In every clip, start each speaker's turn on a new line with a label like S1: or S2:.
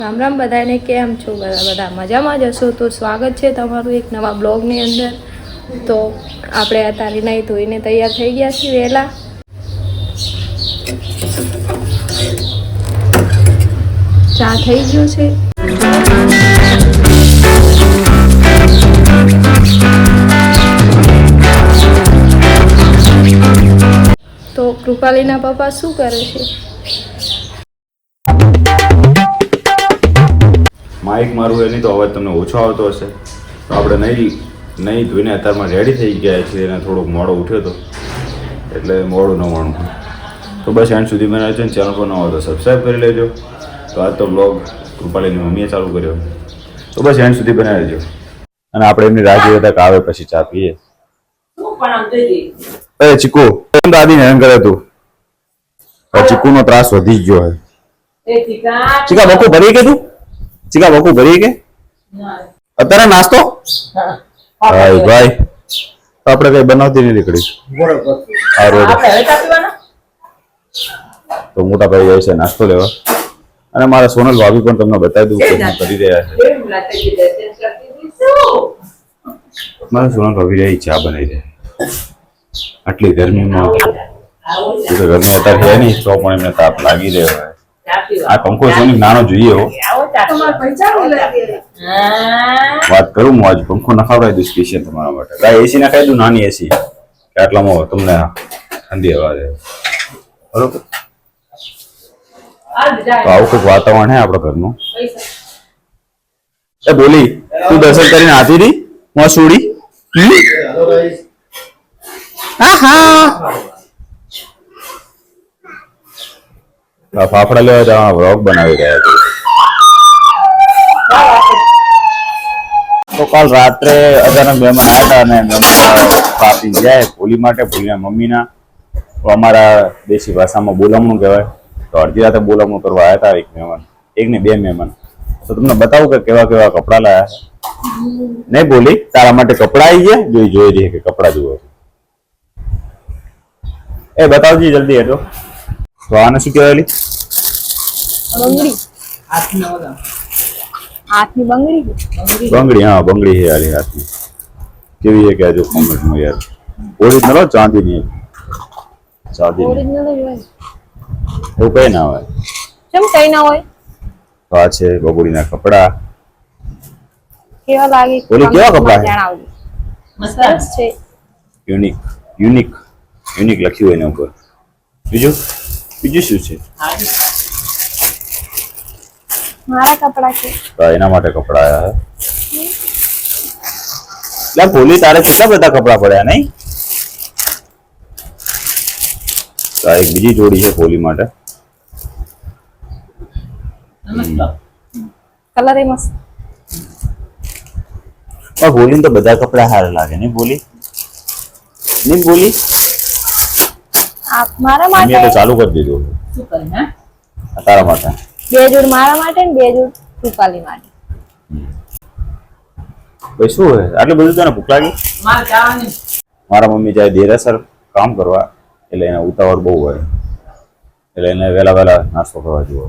S1: રામ રામ બધાને, કેમ છો? બધા મજામાં જ હશો. તો સ્વાગત છે તમારું એક નવા બ્લોગની અંદર. તો આપણે અત્યારે નહીં ધોઈને તૈયાર થઈ ગયા છીએ વહેલા. ચા થઈ ગયો છે. તો કૃપાલીના પપ્પા શું કરે છે?
S2: માઇક મારું એની તો અવાજ તમને ઓછો આવતો હશે. તો આપણે નહીં ધોઈને અત્યારમાં રેડી થઈ ગયા છીએ અને થોડોક મોડો ઉઠ્યો હતો એટલે મોડું નવાણું. તો બસ એન્ડ સુધી બનાવે છે. ચેનલ પર ન હોય તો સબસ્ક્રાઈબ કરી લેજો. તો આજ તો બ્લોગ કૃપાલીની મમ્મીએ ચાલુ કર્યો. તો બસ એન્ડ સુધી બનાવી લેજો. અને આપણે એમની રાહ જોઈએ તક આવે પછી ચા પીએ. અરે ચીકુ દાદીને હેરાન કરે તું. ચીકુનો ત્રાસ વધી જ ગયો હે. ચીકા બકુ ભરી કે તું? ચીકા બકુ ભરી કે અત્યારે નાસ્તો? ભાઈ ભાઈ આપણે કઈ બનાવતી નહીં નીકળી. તો મોટા ભાઈ જાય છે નાસ્તો લેવા. અને મારા સોનલ ભાભી પણ તમને બતાવી દઉં કે શું કરી રહ્યા છે. મારા સોનલ ભાભી રહી ચા બનાવી રહ્યા. આટલી ગરમીમાં ગરમી અત્યારે છે નહીં તો પણ એમને તાપ લાગી રહ્યો હોય. આ પંખો સોની નાનો જોઈએ હો. વાત કરું હું આજ પંખો નખાવડાવી દઉં સ્પેશિયલ તમારા માટે. કાંઈ એસી નખાવી દઉં, નાની એસી કે આટલામાં તમને ઠંડી હવા દે. બરોબર. તો આવું કંઈક વાતાવરણ હે આપણા ઘરનું. એ બોલી તું દર્શન કરીને આતી રહી મસૂડી. હા હા ફાફડા લેવા જવા વ્લોગ બનાવી રહ્યા છે. તો કાલ રાત્રે અચાનક મહેમાન આવ્યા હતા અને મહેમાન કાપી જાય હોલી માટે. ભૂલીના મમ્મીના અમારા દેશી ભાષામાં બોલામણું કહેવાય. તો અડધી રાતે બોલામણું કરવા આવ્યા હતા એક મહેમાન, એક ને બે મહેમાન. તો તમને બતાવું કે કેવા કેવા કપડા લાયા છે. નહીં બોલી તારા માટે કપડા આવી ગયા? જોઈ રહી કે કપડા જુઓ. એ બતાવજી જલ્દી હેઠો. તો આને શું કહેવાય?
S1: બંગડી. હાથની બંગડી.
S2: બંગડી, હા બંગડી છે યાર. હાથની કેવી છે કે જો કોમેન્ટમાં યાર. ઓરિજિનલ હો, ચાંદીની. ચાંદીની
S1: ઓરિજિનલ જ હોય.
S2: એવું કઈ ના હોય.
S1: કેમ કઈ ના હોય?
S2: તો આ છે બબુડીના કપડા.
S1: કેવા લાગે?
S2: ઓલી કેવા કપડા છે?
S1: જણાવજો. સરસ છે.
S2: યુનિક લખ્યું હોય એના ઉપર. બીજું શું છે?
S1: મારા કપડા છે.
S2: તો એના માટે કપડા આયા હે. લે ભોલી તારે કેટલા બધા કપડા પડ્યા નહીં? તો એક બીજી જોડી છે ભોલી માટે.
S1: કલર એ મસ્ત.
S2: ભોલી તો બધા કપડા સારા લાગે નહીં બોલી? નહીં બોલી?
S1: મારા માટે
S2: તો ચાલુ કરી દીધું.
S1: શું કરે હે?
S2: તારા માટે
S1: બે જોડ મારા માટે ને બે જોડ કૃપાલી માટે.
S2: ભાઈ શું હે આટલું બધું તને ભૂખ લાગી? મારા મમ્મી જાય દેરાસર કામ કરવા એટલે એને ઉતાવળ બહુ હોય એટલે એને વહેલા નાસ્તો કરવા જવો.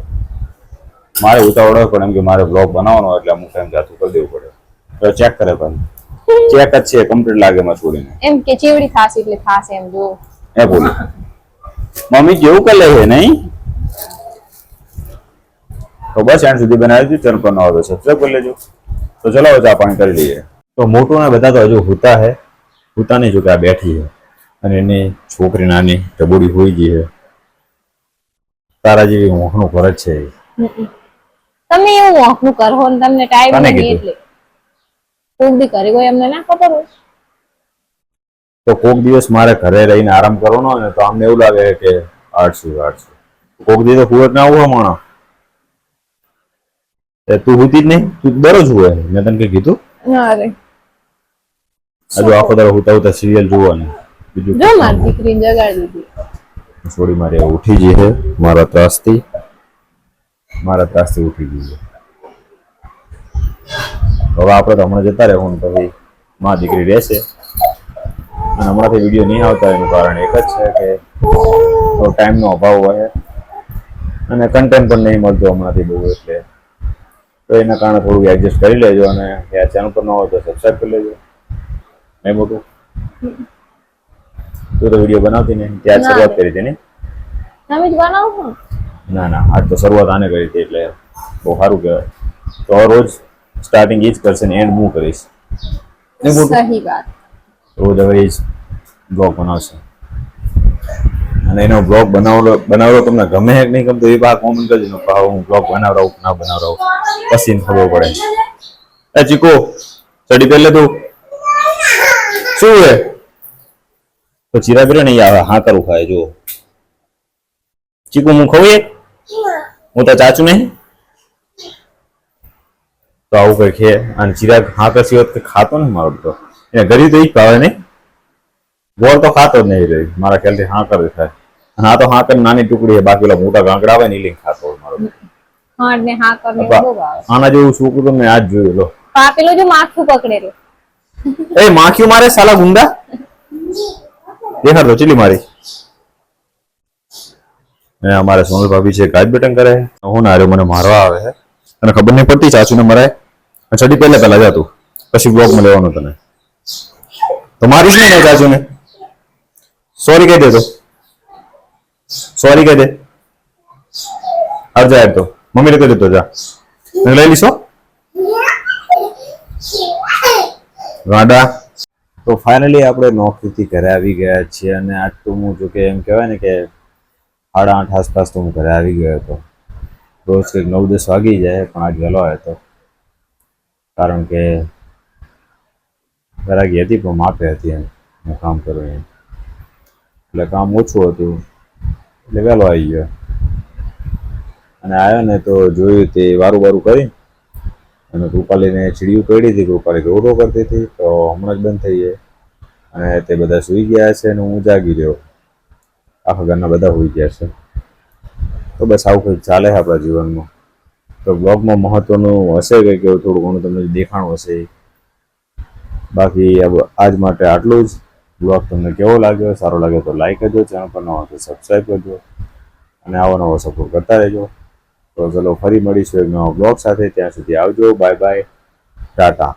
S2: મારે ઉતાવળ હોય પણ એમ કે મારે બ્લોગ બનાવવાનો એટલે અમુક ટાઈમ જાતું કરી દેવું પડે. તો ચેક કરે પણ ચેક જ છે કમ્પ્લીટ લાગે માં છોડીને. એમ
S1: કે ચેવડી થાશે એટલે થાશે એમ જો.
S2: એ બોલી મમ્મી કેવું કરે છે નહીં? તો બસ એન્ડ સુધી બનાવી દીધું. ચેનલ પર ન હોય તો સબસ્ક્રાઈબ કરી લેજો. તો ચલો ચા પાણી કરી લઈએ. તો મોટું ને બધા તો હજુ હુતા હે. હુતા નહીં જો કે આ બેઠી છે અને એની છોકરી નાની ટબોડી હોઈ ગઈ છે. તારા જેવી ઊંઘનું ઘર જ છે.
S1: તમે એવું ઊંઘનું કરો ને તમને ટાઈમ નહીં એટલે કોક દી ઘરે કોઈ એમને ના ખબર હોય.
S2: તો કોક દિવસ મારે ઘરે રહીને આરામ કરવાનો હોય ને તો અમને એવું લાગે કે આળસુ. કોક દિવસ તો કુવત ના આવું માણસ. તું હુતી જ નહીં? તું દરરોજ હોય. મેં તને કઈ કીધું?
S1: અરે
S2: હજુ આખો દાડો હુતા સિરિયલ જોવાની. બીજું
S1: જો મારી દીકરીને જગાડી દીધી.
S2: છોડી મારી ઉઠી ગઈ છે મારા ત્રાસથી ઉઠી ગઈ છે. હવે આપણે તો હમણાં જતા રહેવું પછી માં દીકરી રહેશે. અને હમણાંથી વિડીયો નહીં આવતા એનું કારણ એક જ છે કે ટાઈમનો અભાવ હોય અને કન્ટેન્ટ પણ નહીં મળતો હમણાંથી બહુ. એટલે તો એના કારણે થોડુંક એડજસ્ટ કરી લેજો અને આ ચેનલ પર ન હોય તો સબસ્ક્રાઈબ કરી લેજો. નહીં મોટું તું તો વિડીયો બનાવતી ને ત્યાં શરૂઆત કરી હતી ને?
S1: તમે જ બનાવો છો?
S2: ના ના, આજ તો શરૂઆત આને કરી હતી એટલે બહુ સારું કહેવાય. તો રોજ સ્ટાર્ટિંગ એ જ કરશે ને એન્ડ હું કરીશ. નહીં મોટું?
S1: સહી વાત.
S2: રોજ હવે એ જ બ્લોગ બનાવશે અને એનો બ્લોગ બનાવડો તમને ગમે કે નહીં ગમતો એ બહાર કોમેન્ટ કરજો. હું બ્લોગ બનાવડાવું ના બનાવડાવું પછી ખબર પડે. એ ચીકુ સ્ટડી કરી લે તું. શું હે તો ચીરા પીરે નહીં આવે હા કરું ખાય. જો ચીકુ હું ખવું એક હું તો ચાચું નહીં તો આવું કઈ ખે અને ચિરાગ હા કરશી હોત કે ખાતો ને મારો તો એને ગરી તો એ જ ભાવે નહીં. ગોળ તો ખાતો જ નહીં રહી મારા ખ્યાલથી હા કરે થાય. અને આ તો હા કરી નાની ટુકડી છે બાકી મોટા ગાંકડા આવે ને એ લઈને ખાતો હોય મારો.
S1: હા ને હા કરને બહુ ભાવે.
S2: આના જેવું છોકરું તમને આજ જોયું લો.
S1: પેલો જો માખું પકડેલું.
S2: એ માખીઓ મારે સાલા ગુંડા દેખાડ તો ચીલી મારી. અમારે સોનલ ભાભી છે ગાજ બેટન કરે હું ના મને મારવા આવે છે અને ખબર નહીં પડતી ચાચુ ને મરાય. ચડી પહેલા જતું પછી બ્લોગમાં લેવાનું તને તો મારીશ નહીં ને ચાચુ ને. સોરી કહી દે તો સોરી કહી દે. અર્જા તો મમ્મીને કહી દેતો જા લઈ લીશો ગાડા. તો ફાઇનલી આપણે નોકરીથી ઘરે આવી ગયા છીએ અને આજ તો હું જો કે એમ કહેવાય ને કે 8:30 આસપાસ તો હું ઘરે આવી ગયો હતો. રોજ કંઈક 9-10 વાગી જાય પણ આજ વહેલો આવ્યો હતો કારણ કે ગરાગી હતી પણ માપે હતી એમ હું કામ કરું એમ એટલે કામ ઓછું હતું એટલે વહેલો આવી ગયો. અને આવ્યો ને તો જોયું તે વારું કરી અને કૃપાલીને ચીડિયું કરી હતી. કૃપાલી રોડો કરતી હતી તો હમણાં જ બંધ થઈ જાય અને તે બધા સૂઈ ગયા છે અને હું જાગી રહ્યો. આખા ઘરના બધા સૂઈ ગયા છે. તો બસ આવું કંઈક ચાલે છે આપણા જીવનમાં. તો બ્લોગમાં મહત્વનું હશે કંઈક એવું થોડું ઘણું તમને દેખાણું હશે. બાકી આજ માટે આટલું જ. બ્લોગ તમને કેવો લાગ્યો? સારો લાગ્યો તો લાઈક કરજો, ચેનલ પર ન હોય તો સબસ્ક્રાઈબ કરજો અને આવો નવો સપોર્ટ કરતા રહેજો. તો ચલો ફરી મળીશું એક નવા બ્લોગ સાથે. ત્યાં સુધી આવજો. Bye bye, Tata.